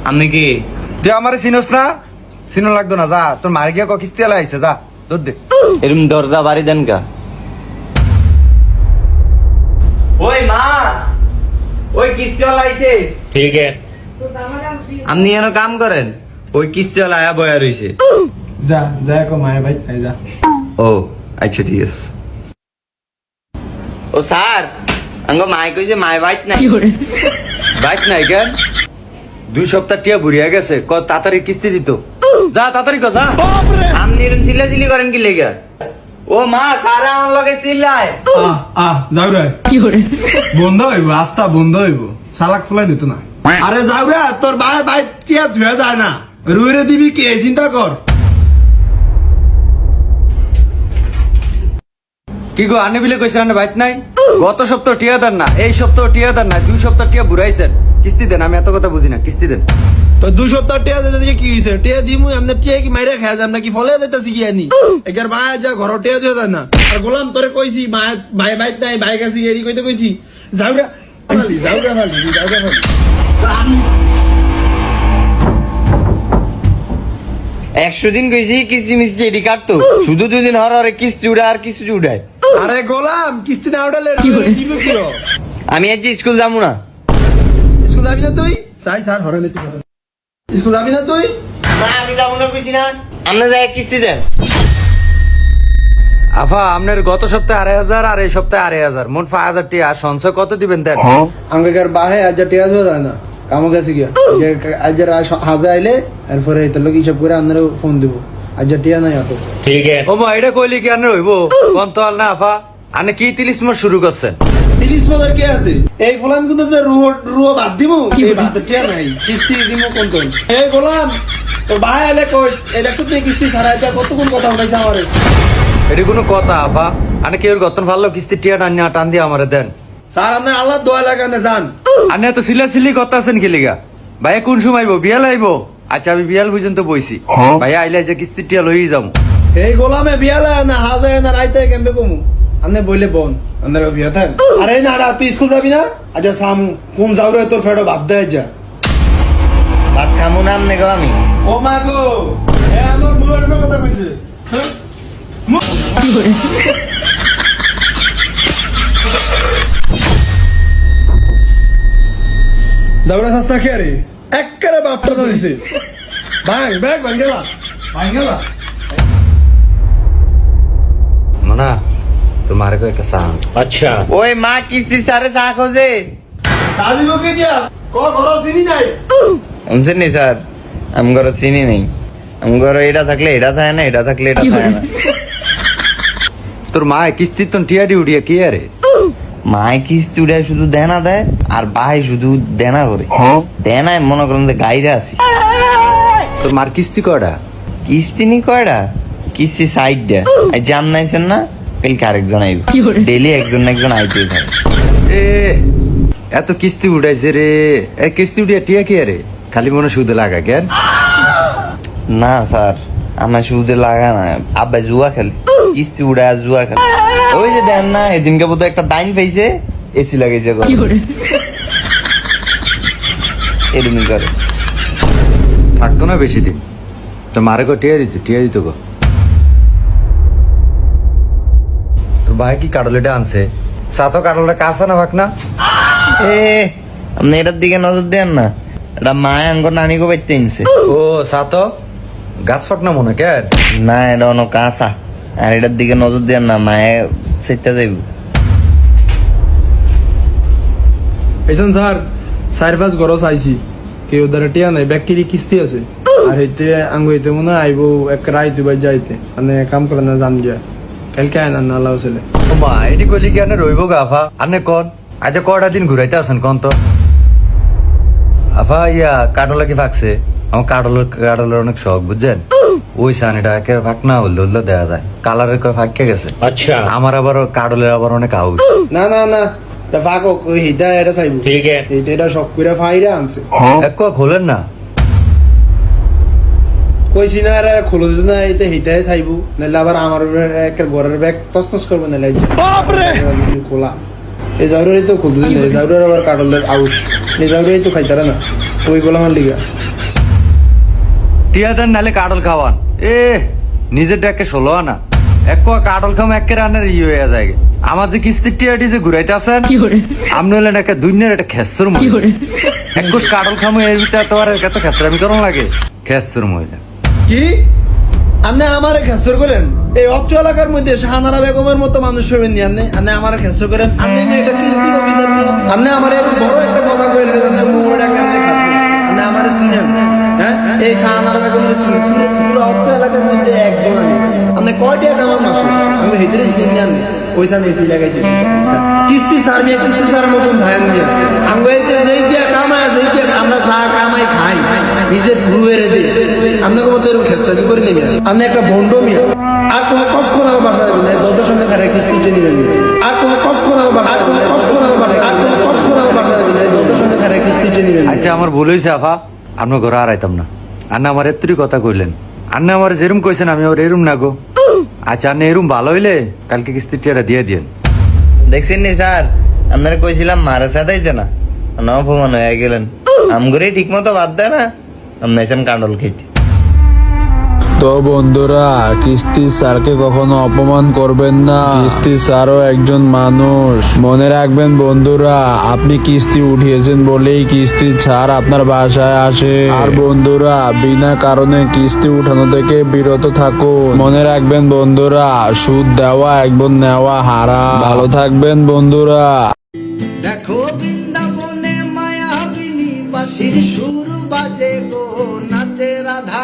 আপনি কি তুই আমার চিনোস না? চিনো লাগতো না, যা তোর মার গিয়া কিস্তি এলা আইছে, যা দুধ দে। এরকম দরজা বাড়ি দেন কা? ওই মা, ওই কিস্তিওয়ালা আইছে। ঠিক আছে, আপনি এন কাম করেন, ওই কিস্তিওয়ালা আয়া বয়া রইছে। যা যা কো মায়ের ভাই তাই যা। ও আচ্ছা ঠিক আছে। ও স্যার, আঙ্গ মাই কইছে মাই বাইট নাই। বাইক নাই কেন? 2 সপ্তাহ টিয়া বুড়িয়া গেছে, ক তাড়াতাড়ি কিস্তি দিত। যা তাড়াতাড়ি যা। আপনি এরকম চিল্লাচিল্লি করেন কি লেগা? ও মা, স্যার আমার লগে চিল্লায়। যাও রে বন্ধ হইব, রাস্তা বন্ধ হইব, সালাক ফুলাই দিত না। আরে যাও রে, তোর ভাই ভাই টিয়া ধুয়ে যায় না, রুইরে দিবি কে চিন্তা কর। কি গো আনে বিলে কইছে আনে বাইক নাই? গত সপ্তাহ টিয়া দেন না, এই সপ্তাহ টিয়া দেন না, 2 সপ্তাহ টিয়া বুড়াইছেন। কিস্তি দেন, আমি এত কথা বুঝি না, কিস্তি দেন। তো 2 সপ্তাহ টিয়া দিতে দিয়ে কি হইছে? টিয়া দিমু এমনি টিয়া কি মাইরা খায় যাম নাকি ফলে দিতেছি কি আনি? এগার ভাই যা ঘর টিয়া ধুয়ে যায় না। আর গোলাম তোরে কইছি ভাই ভাই ভাই নাই, ভাই কাছে এরি কইতে কইছি যাও রে ফালি, যাও রে ফালি, যাও রে ফালি। 100 দিন কইছি কিস্তি মিস্তি এডি কাটতো, শুধু 2 দিন হর হরে কিস্তি উড়ায় আর কিস্তি উড়ায়। আরে গোলাম কিস্তি না উঠালে দিব কি? আমি আজ স্কুল যাবো না। স্কুল যাবি না তুই? চাই স্যার হরে নিতে পারে। স্কুল যাবি না তুই? না আমি যাবো না কইছি না, আপনি যাই কিস্তি দেন। আফা আপনার গত সপ্তাহে 2,500 আর এই সপ্তাহে 2,500, মোট 5,000 টিয়া। আর সঞ্চয় কত দিবেন দেন? আমাকে বাহে আজ টিয়া ধুয়ে যায় না, কামো গেছে গিয়া। আজ হাজে আইলে এরপরে এত লোক হিসাব করে আপনারা ফোন দিব। আজ টিয়া নাই এত। ও মা, এটা কইলি কি আনে হইব? কন্তল না আফা, আনে কি 30 মাস শুরু করছেন? 30 বছর কে আছে? এই ফলান কিন্তু যে রুহ বাদ দিব, এই বাদ টিয়া নাই, কিস্তি দিব কোন কোন। এই গোলাম তোর ভাই আইলে কই, এই দেখো তুই কিস্তি ছাড়াইছে, কতক্ষণ কথা উঠাইছে আমারে। এটা কোনো কথা আফা? আনে কি ওর গতন ভালো কিস্তি টিয়া টান দিয়ে আমারে দেন। স্যার আপনার আল্লাহ দোয়া লাগানে যান। আনে তো সিলি কথা আছেন কি লিগা? ভাইয়া কোন সময় আইবো? বিয়াল আইবো? আচ্ছা আমি বিয়াল পর্যন্ত বইছি, ভাইয়া আইলে যে কিস্তি টিয়া লই যাম। এই গোলামে বিয়ালে না হাজে না রাইতে কেমবে কমু? আপনি বইলে বোন আপনার বিয়া থাক। আরে না তুই স্কুল যাবি না? আচ্ছা সামু কোন যাও রে, তোর ফেটো ভাব দেয় যা। ভাত খামু না আপনি গো আমি। ও মা গো, এ আমার মুড়ের কথা কইছে। দাউরা সস্তা কে রে? একবারে বাপটা দিছে। ভাই ব্যাগ ভাঙ্গেলা, ভাঙ্গেলা। মনা তোমার কো একটা সাউন্ড। আচ্ছা ওই মা কিস্তি সারে চা খোঁজে। সাজিবো কি দিয়া? ঘর চিনি নাই। শুনছেন নি স্যার, আমি ঘর চিনি নেই। আমি ঘর এটা থাকলে এটা থাকে না, এটা থাকলে এটা থাকে না। তোর মা কিস্তি তো টিয়াডি উড়িয়া কি আরে? মায় কিস্তি উড়ায় শুধু দেনা দেয়, আর ভাই শুধু দেনা করে। দেনায় মনে করেন যে গাইরা আছি। তোর মার কিস্তি কয়টা? কিস্তি নি কয়টা? কিস্তি সাইড দেয়। জাম নাইছেন না, কালকে আরেকজন আইব। ডেলি একজন না একজন আইতেই থাকে। এ এত কিস্তি উঠাইছে রে। এ কিস্তি উঠিয়া টিয়া কি আরে? খালি মনে সুদে লাগা কেন? না স্যার, আমার সুদে লাগা না, আব্বা জুয়া খেলে। কিস্তি উড়ায় জুয়া খেলে। ওই যে দেন না, এদিনকে বোধ একটা ডাইন পাইছে, এসি লাগাইছে এরমি করে। থাকতো না বেশি দিন। তো মারে কো টিয়া দিত গো। তোর ভাই কি কাটলেটা আনছে? সাতো কাটলটা কাছে না ভাগ না? এ আপনি এটার দিকে নজর দেন না, এটা মায় আঙ্গর নানি গো বাইতে আনছে। ও সাতো গাছ ফাট না মনে কেন? না এটা অন্য কাঁচা, আর এটার দিকে নজর দেন না, মায়ে সেটা যাইব। এইসন স্যার 4-5 ঘর চাইছি, কেউ দ্বারা টিয়া নাই, ব্যাকটেরি কিস্তি আছে। আর হইতে আঙ্গ হইতে মনে হয় আইবো এক রাইতে বাই যাইতে, মানে কাম করে না জান গিয়া কালকে আয় না আল্লাহ ছেলে। ও মা এটি কইলি কি আনে রইব গা আফা? আনে কোন আজ কয়টা দিন ঘুরাইতে আছেন কোন তো? আফা ইয়া কাটলা কি ফাকছে? আমার কাটলের অনেক শখ বুঝছেন। ওই সানিটা একে ফাঁক না হলে দেয়া যায়, কালারের কয় ফাঁকে গেছে। আচ্ছা আমার আবার কাটলের আবার অনেক আউশ। না না না, এটা ফাঁক হিটা এটা চাইবো। ঠিক আছে, এটা সব কইরা ফাইরা আনছে। এক কয় খোলেন না? কইছি না রে খুলে দিতে না, এটা হিটাই চাইবো, নাহলে আবার আমার একের ঘরের ব্যাগ তসতস করবে না। বাপ রে খোলা এই জাউরাই তো খুলতে দিন, এই জাউরার আবার কাটলের আউশ, এই জাউরাই তো খাইতারা না। ওই গোলামের লিগা। টিয়া দেন নালে কাটল খাওয়ান। নিজের ডাকে 16 আনা এক কোয়া কাটল খাম একে রানের হয়ে যায়। আমার যে কিস্তির টিয়াটি যে ঘুরাইতে আসেন আপনি হলেন একটা দুনিয়ার একটা খেসর মহিলা। এক কোষ কাটল খামো এর ভিতরে তো আর এত খেসরামি করন লাগে। খেসর মহিলা কি আপনি আমারে খেসর করেন? এই অত্র এলাকার মধ্যে শাহানারা বেগমের মতো মানুষ পাবেন নি আপনি? আপনি আমারে খেসর করেন? আপনি একটা কিস্তি অফিসার নি? আপনি আমার এত বড় একটা কথা কইলেন, আপনার মুখটা কেমনে খাবেন? আপনি আমারে চিনেন? হ্যাঁ, এই শাহানারা বেগমের চিনেন? পুরো অত্র এলাকার মধ্যে একজন আমি। আপনি কয়টা কামাল মাসে আমি হেঁটে চিনেন জান? পয়সা বেশি লাগাইছে কিস্তি সার নিয়ে, কিস্তি সার মতন ধান দিয়ে আমি যেই দিয়ে কামাই, যেই দিয়ে আমরা যা কামাই খাই নিজের ঘুরে দিই। আপনাকে মতো এরকম খেসারি করে নেবেন? আপনি একটা বন্ড মিয়া। আর কখন আমার বাসা যাবেন না, দরজার সামনে খারাপ কিস্তি উঠে নেবেন। আর কখন আমার বাসা, আর কখন আমার বাসা, আর কখন আমার বাসা যাবেন না, দরজার সামনে খারাপ কিস্তি উঠে নেবেন। আচ্ছা আমার ভুল হয়েছে আফা, আপনার ঘরে আর আইতাম না। আন্না আমার এত্তরি কথা কইলেন, আন্না আমার যেরম কইছেন আমি আর এরম না গো। আচ্ছা আন্না এরম ভালো হইলে কালকে কিস্তির টিয়াটা দিয়ে দিয়েন। দেখছেন নি স্যার, আপনারা কইছিলাম মারা সাদাইছে না, অপমান হয়ে গেলেন। আমগরে ঠিক মতো বাদ দেয় না, আপনি এসেন কাঁডল খেতে। তো বন্ধুরা, কিস্তি স্যারকে কখনো অপমান করবেন না। কিস্তি স্যারও একজন মানুষ। মনে রাখবেন বন্ধুরা, আপনি কিস্তি উঠিয়েছেন বলেই কিস্তি স্যার আপনার বাসায় আসে। আর বন্ধুরা, বিনা কারণে কিস্তি উঠানো থেকে বিরত থাকুন। মনে রাখবেন বন্ধুরা, সুদ দেওয়া একবার নেওয়া হারাম। ভালো থাকবেন বন্ধুরা। দেখো বৃন্দাবনে মায়াবিনী বাঁশির সুর বাজে গো, নাচে রাধা।